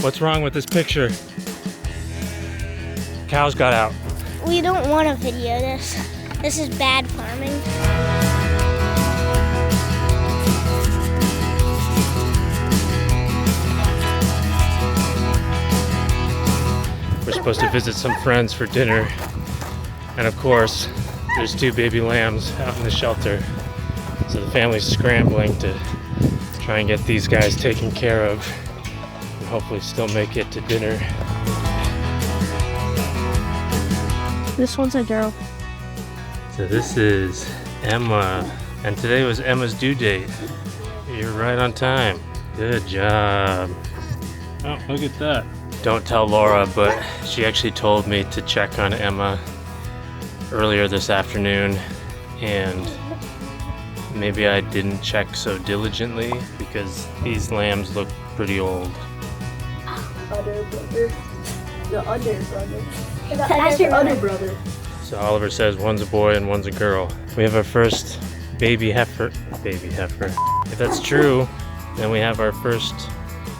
What's wrong with this picture? Cows got out. We don't want to video this. This is bad farming. We're supposed to visit some friends for dinner. And of course, there's 2 baby lambs out in the shelter. So the family's scrambling to try and get these guys taken care of and hopefully still make it to dinner. This one's a girl. So this is Emma, and today was Emma's due date. You're right on time. Good job. Oh, look at that. Don't tell Laura, but she actually told me to check on Emma earlier this afternoon, and maybe I didn't check so diligently because these lambs look pretty old. Other brother. The other brother. That's your other brother. So Oliver says one's a boy and one's a girl. We have our first baby heifer. If that's true, then we have our first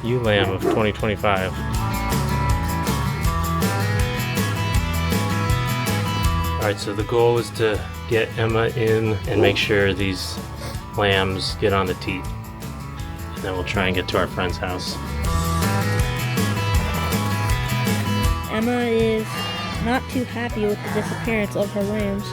ewe lamb of 2025. Alright, so the goal is to get Emma in and make sure these lambs get on the teat. And then we'll try and get to our friend's house. Emma is not too happy with the disappearance of her lambs.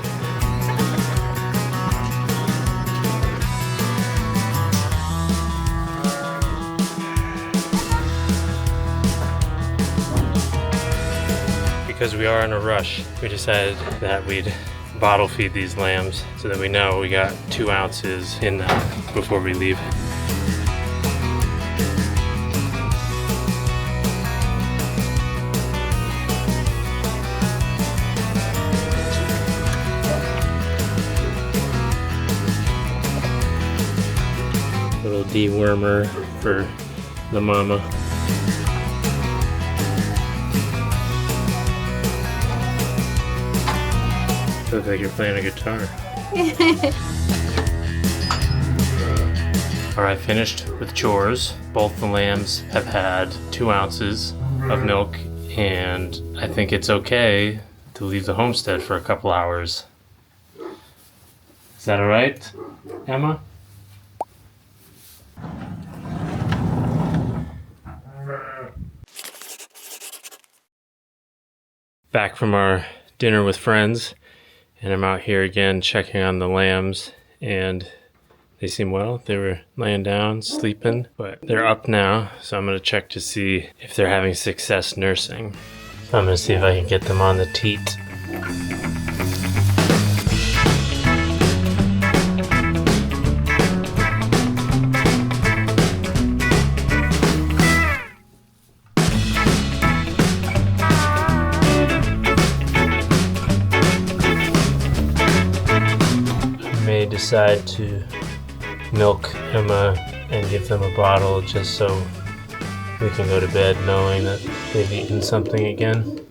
Because we are in a rush, we decided that we'd bottle feed these lambs so that we know we got 2 ounces in them before we leave. Little dewormer for the mama. Looks like you're playing a guitar. Alright, finished with chores. Both the lambs have had 2 ounces of milk, and I think it's okay to leave the homestead for a couple hours. Is that alright, Emma? Back from our dinner with friends, and I'm out here again checking on the lambs, and they seem well. They were laying down, sleeping, but they're up now, so I'm gonna check to see if they're having success nursing. So I'm gonna see if I can get them on the teat. Decide to milk Emma and give them a bottle just so we can go to bed knowing that they've eaten something again.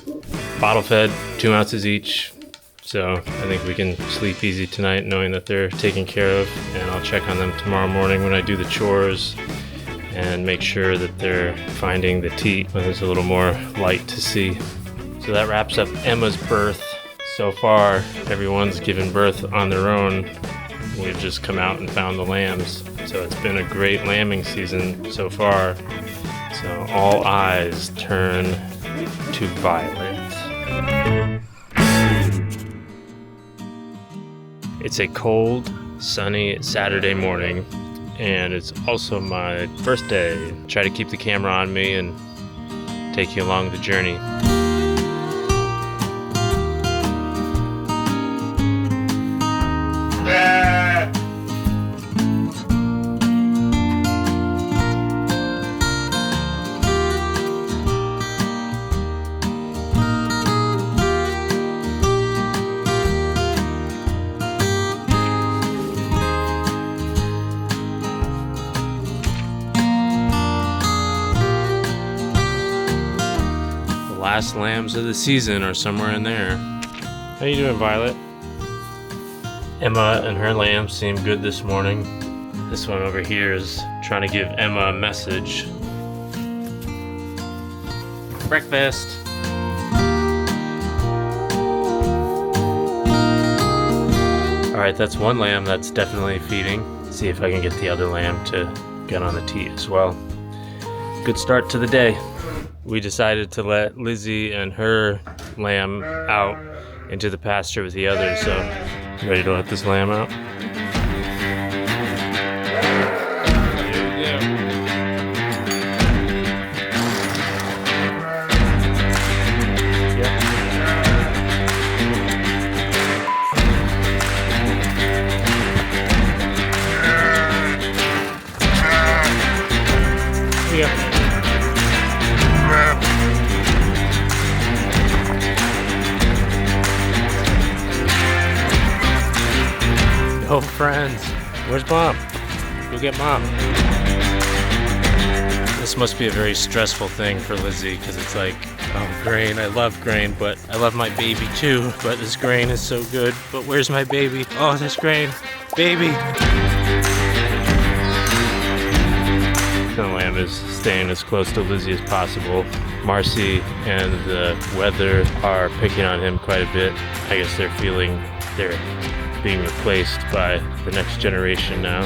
Bottle fed, 2 ounces each, so I think we can sleep easy tonight knowing that they're taken care of, and I'll check on them tomorrow morning when I do the chores and make sure that they're finding the teat when there's a little more light to see. So that wraps up Emma's birth. So far, everyone's given birth on their own. We've just come out and found the lambs. So it's been a great lambing season so far. So all eyes turn to Violet. It's a cold, sunny Saturday morning, and it's also my birthday. Try to keep the camera on me and take you along the journey. Last lambs of the season are somewhere in there. How you doing, Violet? Emma and her lambs seem good this morning. This one over here is trying to give Emma a message. Breakfast. Alright, that's one lamb that's definitely feeding. See if I can get the other lamb to get on the teat as well. Good start to the day. We decided to let Lizzie and her lamb out into the pasture with the others, so ready to let this lamb out? Oh, friends, where's Mom? Go get Mom. This must be a very stressful thing for Lizzie, because it's like, oh, grain, I love grain, but I love my baby too, but this grain is so good, but where's my baby? Oh, this grain, baby! The lamb is staying as close to Lizzie as possible. Marcy and the weather are picking on him quite a bit. I guess they're feeling they're being replaced by the next generation now.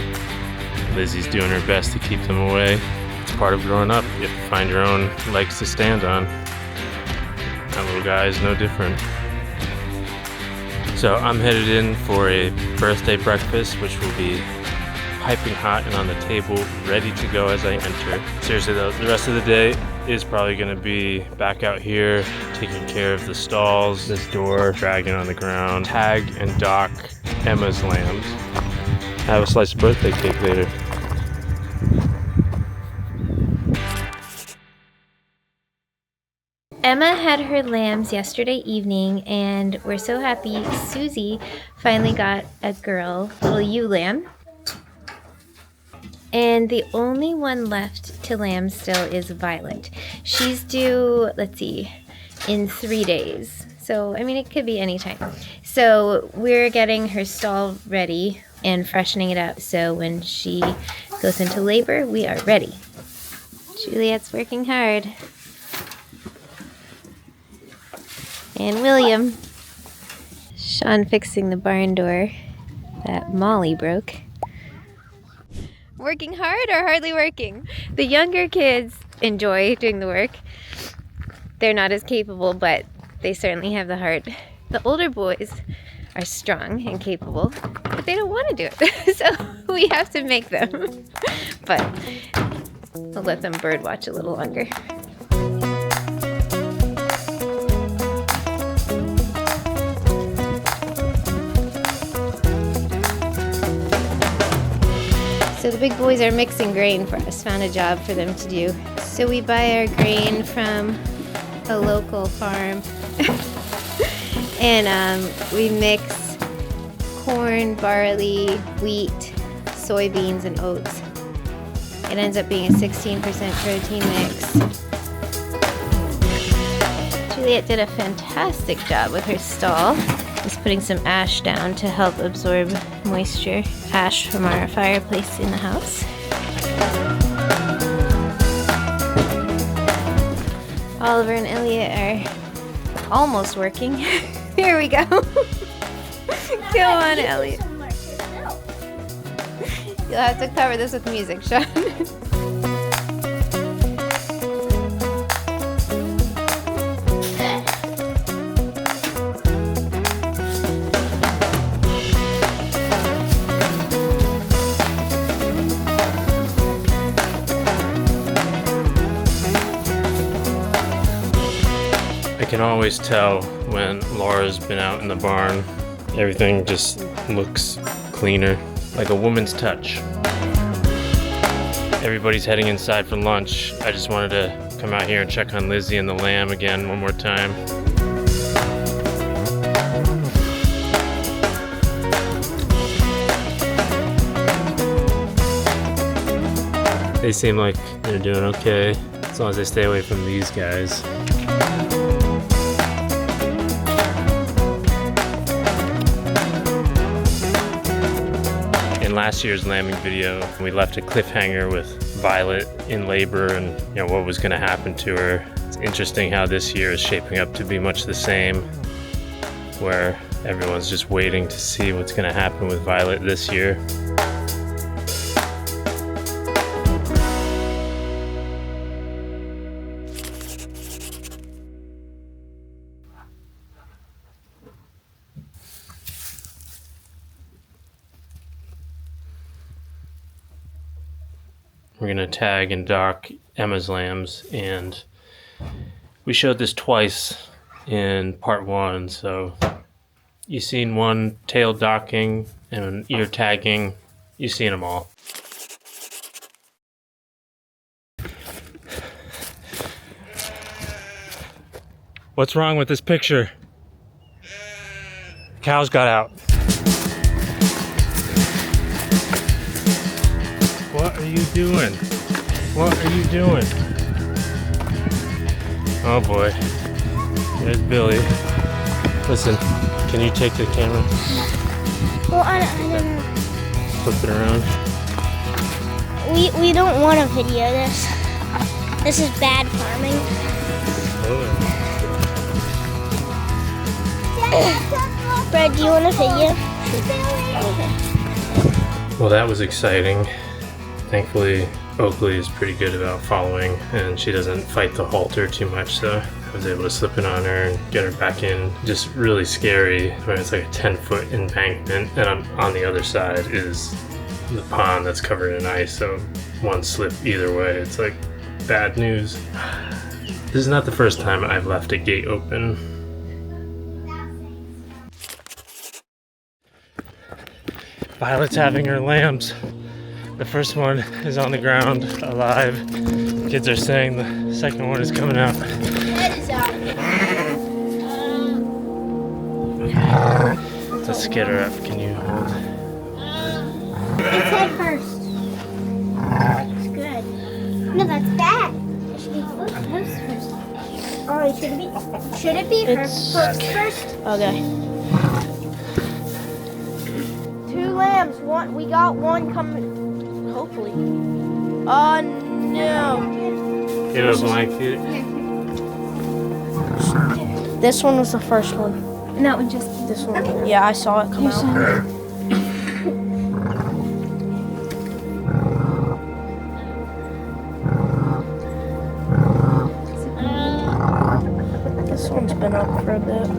Lizzie's doing her best to keep them away. It's part of growing up. You have to find your own legs to stand on. That little guy is no different. So I'm headed in for a birthday breakfast, which will be piping hot and on the table, ready to go as I enter. Seriously though, the rest of the day is probably gonna be back out here, taking care of the stalls, this door, dragging on the ground, tag and dock Emma's lambs. Have a slice of birthday cake later. Emma had her lambs yesterday evening, and we're so happy Susie finally got a girl, little ewe lamb. And the only one left to lamb still is Violet. She's due, let's see, in 3 days. So, I mean, it could be any time. So we're getting her stall ready and freshening it up, so when she goes into labor, we are ready. Juliet's working hard. And William. Sean fixing the barn door that Molly broke. Working hard or hardly working? The younger kids enjoy doing the work. They're not as capable, but they certainly have the heart. The older boys are strong and capable, but they don't want to do it. So we have to make them. But we'll let them bird watch a little longer. So the big boys are mixing grain for us, found a job for them to do. So we buy our grain from a local farm and we mix corn, barley, wheat, soybeans, and oats. It ends up being a 16% protein mix. Juliet did a fantastic job with her stall. Just putting some ash down to help absorb moisture. Ash from our fireplace in the house. Oliver and Elliot are almost working. Here we go. Come on, Elliot. You'll have to cover this with music, Sean. I can always tell when Laura's been out in the barn. Everything just looks cleaner, like a woman's touch. Everybody's heading inside for lunch. I just wanted to come out here and check on Lizzie and the lamb again one more time. They seem like they're doing okay, as long as they stay away from these guys. In last year's lambing video, we left a cliffhanger with Violet in labor and what was going to happen to her. It's interesting how this year is shaping up to be much the same, where everyone's just waiting to see what's going to happen with Violet this year. We're gonna tag and dock Emma's lambs, and we showed this twice in part 1, so you've seen one tail docking and an ear tagging. You've seen them all. What's wrong with this picture? Cows got out. What are you doing? What are you doing? Oh boy. There's Billy. Listen, can you take the camera? Well, I don't know. Flip it around. We don't want to video this. This is bad farming. Brad, do you want a video? Okay. Well, that was exciting. Thankfully, Oakley is pretty good about following, and she doesn't fight the halter too much, so I was able to slip it on her and get her back in. Just really scary when it's like a 10-foot embankment, and on the other side is the pond that's covered in ice, so one slip either way, it's like bad news. This is not the first time I've left a gate open. Violet's having her lambs. The first one is on the ground, alive. Kids are saying the second one is coming out. Head is out. Let's get her up. Can you hold? It's head first. It's good. No, that's bad. It should be host first. Oh, it should be. Should it be host first? Okay. 2 lambs. One. We got one coming. Hopefully. Oh no. Give a blanket. This one was the first one. No, just This one. Yeah, I saw it come out. This one's been up for a bit.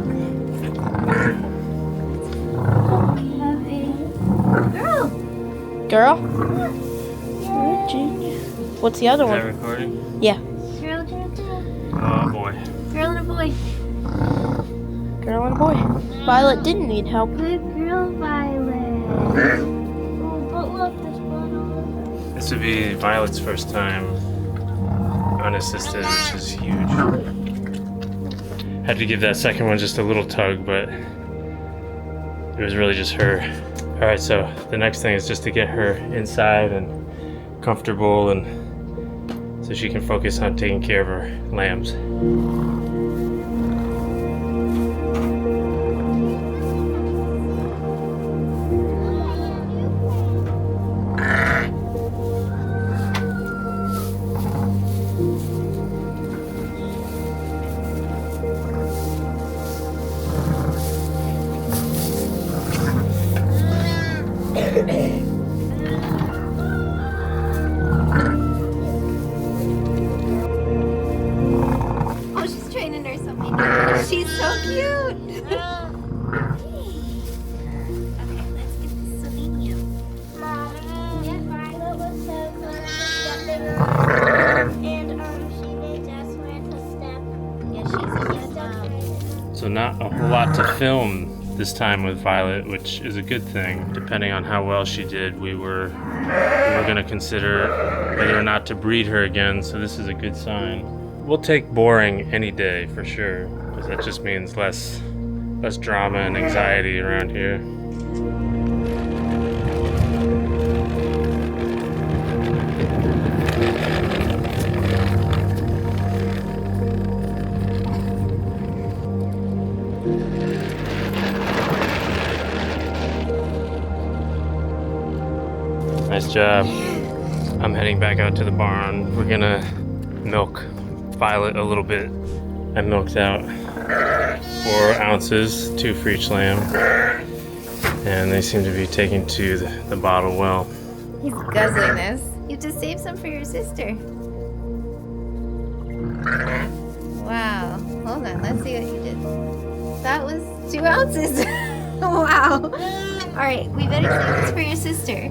Girl? What's the other Is that one? recording? Yeah. girl, Oh boy. girl and a boy. Girl and a boy. Violet didn't need help. Good girl, Violet. Oh, but look, there's blood all over. This would be Violet's first time unassisted, which is huge. Had to give that second one just a little tug, but it was really just her. Alright, so the next thing is just to get her inside and comfortable, and so she can focus on taking care of her lambs. Oh, she's training her something. She's so cute. Okay, let's get this Slovenia. Mom, Violet was so close to stepping on, and she made us where to step. Yeah, she's So not a whole lot to film this time with Violet, which is a good thing. Depending on how well she did, we were going to consider whether or not to breed her again, so this is a good sign. We'll take boring any day for sure, because that just means less drama and anxiety around here. Nice job. I'm heading back out to the barn. We're gonna milk Violet a little bit. I milked out 4 ounces, 2 for each lamb, and they seem to be taking to the bottle well. He's guzzling this. You have to save some for your sister. Wow. Hold on, let's see what you did. That was 2 ounces. Wow. All right, we better save this for your sister.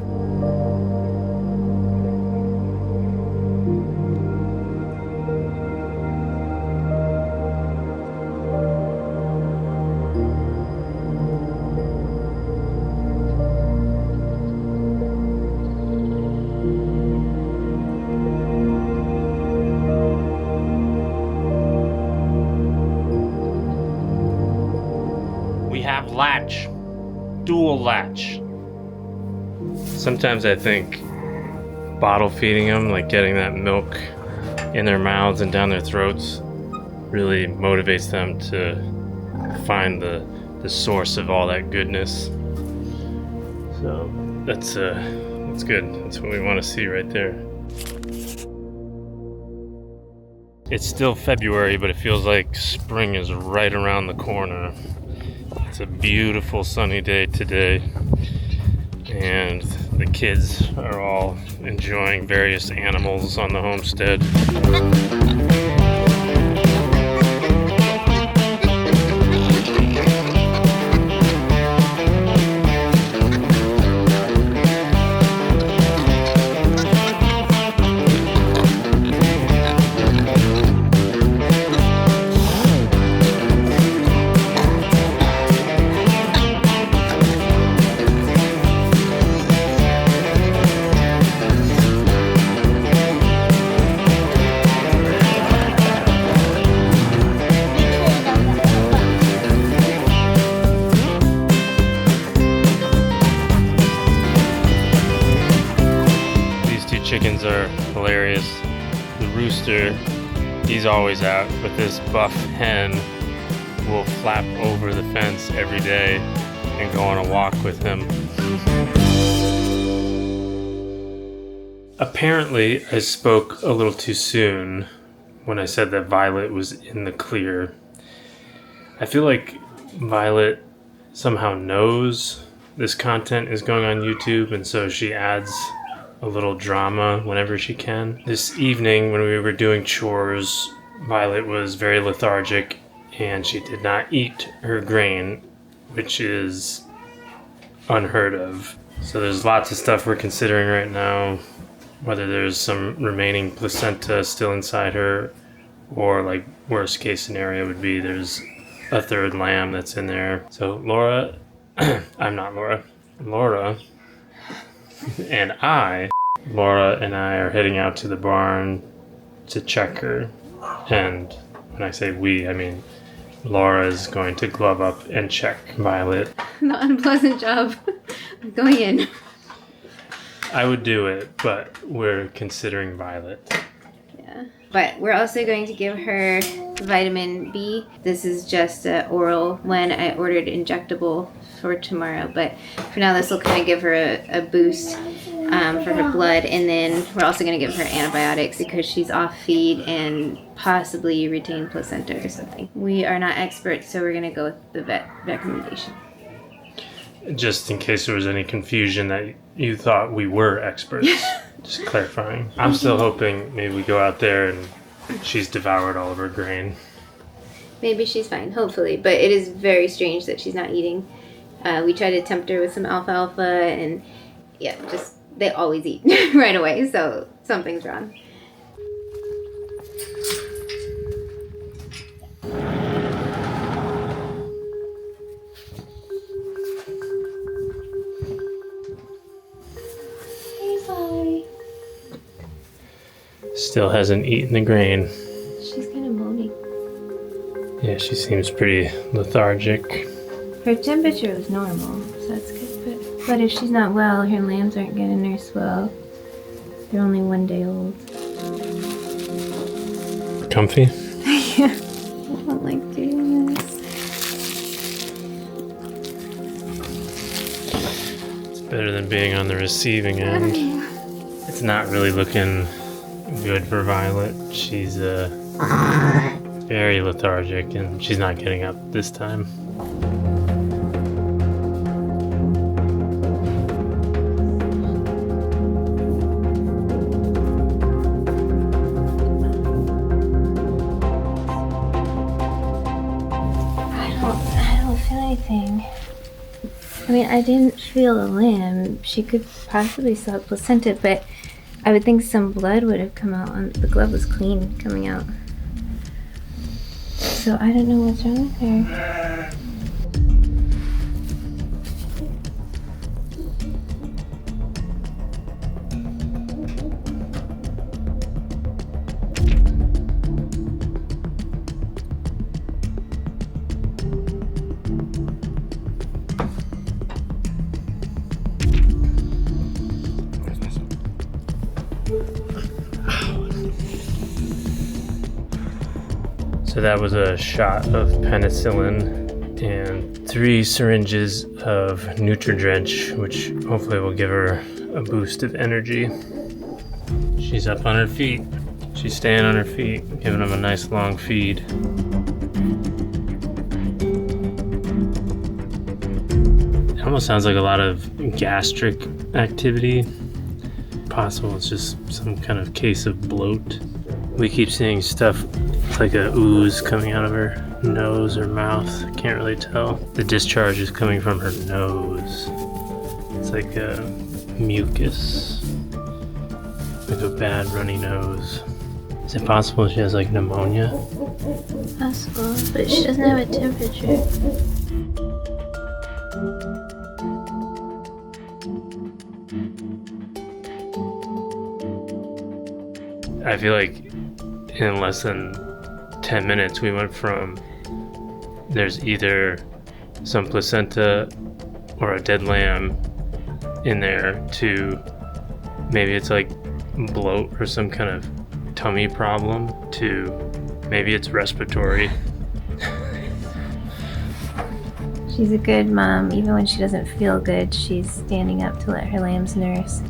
Have latch, dual latch. Sometimes I think bottle feeding them, like getting that milk in their mouths and down their throats, really motivates them to find the source of all that goodness. So that's good. That's what we want to see right there. It's still February, but it feels like spring is right around the corner. It's a beautiful sunny day today, and the kids are all enjoying various animals on the homestead. Chickens are hilarious. The rooster, he's always out, but this buff hen will flap over the fence every day and go on a walk with him. Apparently, I spoke a little too soon when I said that Violet was in the clear. I feel like Violet somehow knows this content is going on YouTube, and so she adds a little drama whenever she can. This evening when we were doing chores, Violet was very lethargic and she did not eat her grain, which is unheard of. So there's lots of stuff we're considering right now, whether there's some remaining placenta still inside her, or like worst case scenario would be there's a 3rd lamb that's in there. So Laura Laura and I are heading out to the barn to check her. And when I say we, I mean Laura is going to glove up and check Violet. The unpleasant job of going in. I would do it, but we're considering Violet. Yeah. But we're also going to give her vitamin B. This is just an oral one. I ordered injectable for tomorrow, but for now this will kind of give her a boost for her blood, and then we're also going to give her antibiotics because she's off feed and possibly retained placenta or something. We are not experts, so we're going to go with the vet recommendation. Just in case there was any confusion that you thought we were experts. Just clarifying. I'm still hoping maybe we go out there and she's devoured all of her grain. Maybe she's fine, hopefully, but it is very strange that she's not eating. We tried to tempt her with some alfalfa, and yeah, just they always eat right away, so something's wrong. Still hasn't eaten the grain. She's kind of moaning. Yeah, she seems pretty lethargic. Her temperature was normal, so that's good. But if she's not well, her lambs aren't getting nursed well. They're only 1 day old. Comfy? Yeah. I don't like doing this. It's better than being on the receiving end. It's not really looking good for Violet. She's Very lethargic, and she's not getting up this time. I don't feel anything. I mean, I didn't feel a limb. She could possibly still have placenta, but I would think some blood would have come out. The glove was clean coming out. So I don't know what's wrong with her. So that was a shot of penicillin and 3 syringes of Nutridrench, which hopefully will give her a boost of energy. She's up on her feet. She's staying on her feet, giving him a nice long feed. It almost sounds like a lot of gastric activity. Possible it's just some kind of case of bloat. We keep seeing stuff like a ooze coming out of her nose or mouth. Can't really tell. The discharge is coming from her nose. It's like a mucus. Like a bad runny nose. Is it possible she has like pneumonia? Possible, but she doesn't have a temperature. I feel like in less than 10 minutes we went from there's either some placenta or a dead lamb in there to maybe it's like bloat or some kind of tummy problem to maybe it's respiratory. She's a good mom. Even when she doesn't feel good, she's standing up to let her lambs nurse.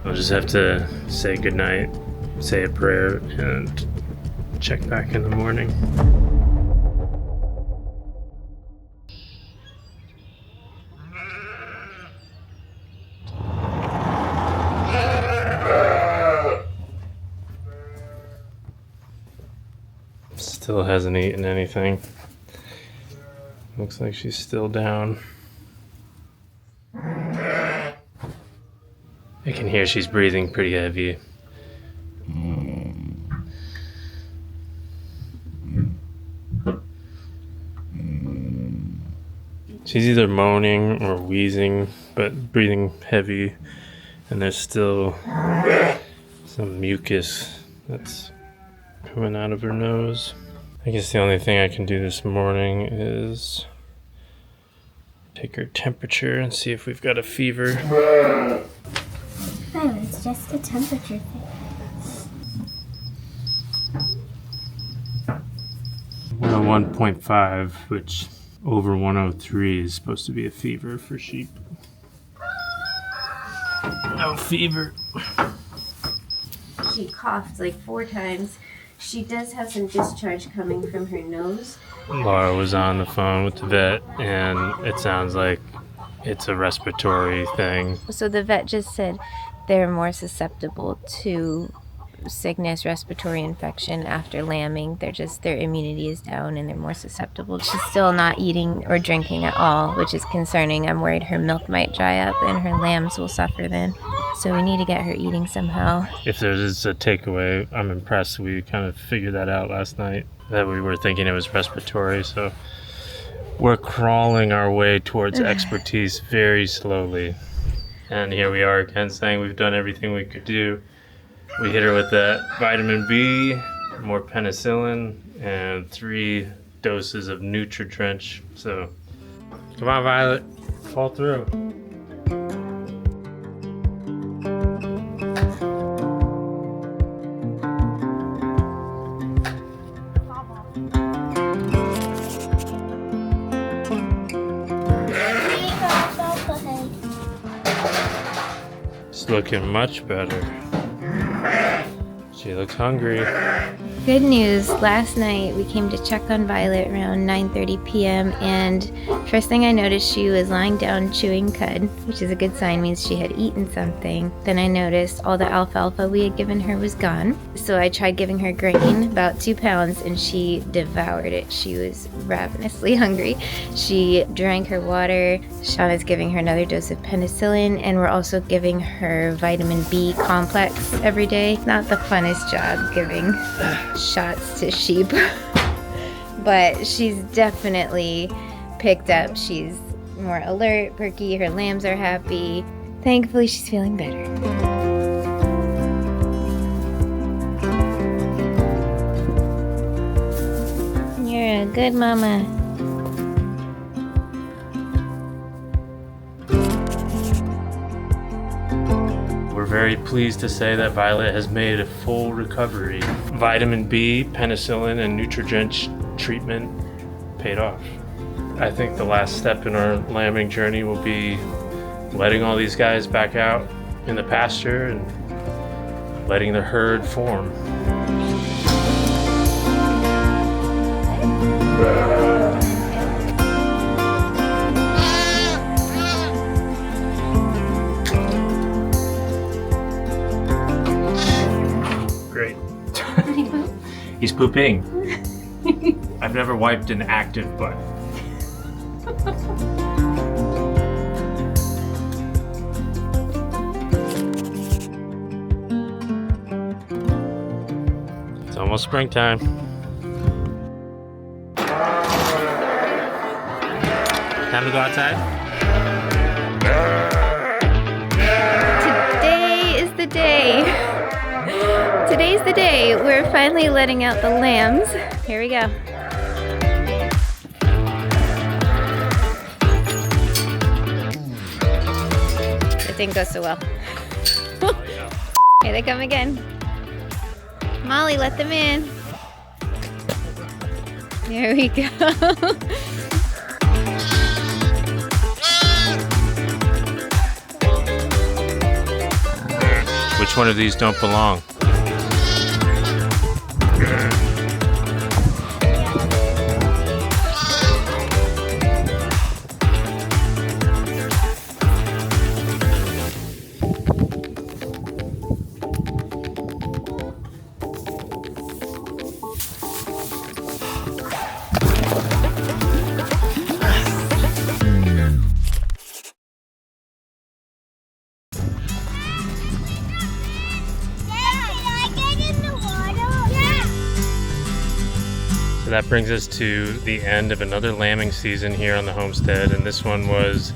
I'll just have to say goodnight, say a prayer, and check back in the morning. Still hasn't eaten anything. Looks like she's still down. I can hear she's breathing pretty heavy. She's either moaning or wheezing, but breathing heavy, and there's still some mucus that's coming out of her nose. I guess the only thing I can do this morning is take her temperature and see if we've got a fever. Oh, it's just a temperature thing. 101.5, which over 103 is supposed to be a fever for sheep. No fever. She coughed like 4 times. She does have some discharge coming from her nose. Laura was on the phone with the vet, and it sounds like it's a respiratory thing. So the vet just said they're more susceptible to sickness, respiratory infection after lambing. Their immunity is down and they're more susceptible. She's still not eating or drinking at all, which is concerning. I'm worried her milk might dry up and her lambs will suffer then. So we need to get her eating somehow. If there is a takeaway, I'm impressed we kind of figured that out last night, that we were thinking it was respiratory. So we're crawling our way towards expertise very slowly. And here we are again saying we've done everything we could do. We hit her with that vitamin B, more penicillin, and 3 doses of Nutridrench. So, come on, Violet, fall through. It's looking much better. She looks hungry. Good news, last night we came to check on Violet around 9:30 p.m. and first thing I noticed, she was lying down chewing cud, which is a good sign, means she had eaten something. Then I noticed all the alfalfa we had given her was gone. So I tried giving her grain, about 2 pounds, and she devoured it. She was ravenously hungry. She drank her water. Shauna's giving her another dose of penicillin, and we're also giving her vitamin B complex every day. Not the funnest job giving shots to sheep, but she's definitely picked up. She's more alert, perky, her lambs are happy. Thankfully, she's feeling better. You're a good mama. We're very pleased to say that Violet has made a full recovery. Vitamin B, penicillin, and Nutrigent treatment paid off. I think the last step in our lambing journey will be letting all these guys back out in the pasture and letting the herd form. Great. He's pooping. I've never wiped an active butt. It's almost springtime. Time to go outside? Today is the day. Today's the day. We're finally letting out the lambs. Here we go. It didn't go so well. Here they come again. Molly, let them in. There we go. Which one of these don't belong? So that brings us to the end of another lambing season here on the homestead, and this one was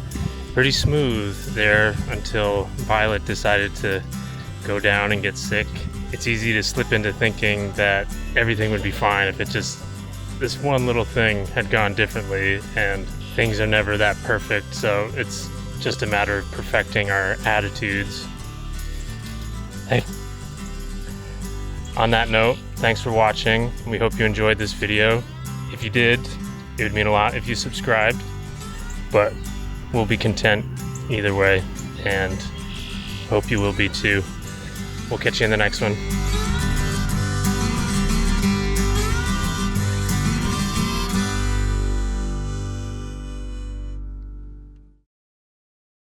pretty smooth there until Violet decided to go down and get sick. It's easy to slip into thinking that everything would be fine if it just, this one little thing had gone differently, and things are never that perfect, so it's just a matter of perfecting our attitudes. Hey. On that note, thanks for watching. We hope you enjoyed this video. If you did, it would mean a lot if you subscribed, but we'll be content either way, and hope you will be too. We'll catch you in the next one.